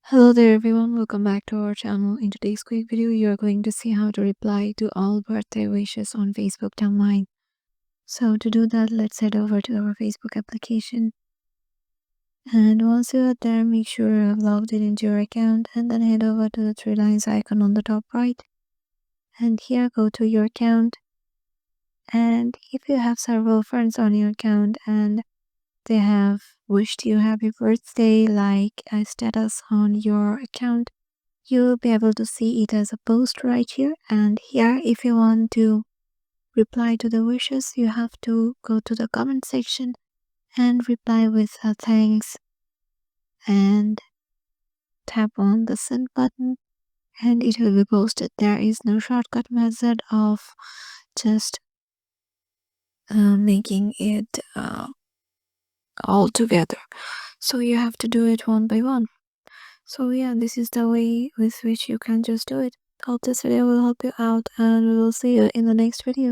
Hello there everyone, welcome back to our channel. In today's quick video, you are going to see how to reply to all birthday wishes on Facebook timeline. So to do that, let's head over to our Facebook application. And once you are there, make sure you have logged in into your account and then head over to the three lines icon on the top right. And here go to your account. And if you have several friends on your account and they have wished you happy birthday like a status on your account, you'll be able to see it as a post right here. And here, if you want to reply to the wishes, you have to go to the comment section and reply with a thanks and tap on the send button and it will be posted. There is no shortcut method of just making it all together, so you have to do it one by one. So yeah, this is the way with which you can just do it. Hope this video will help you out and we will see you in the next video.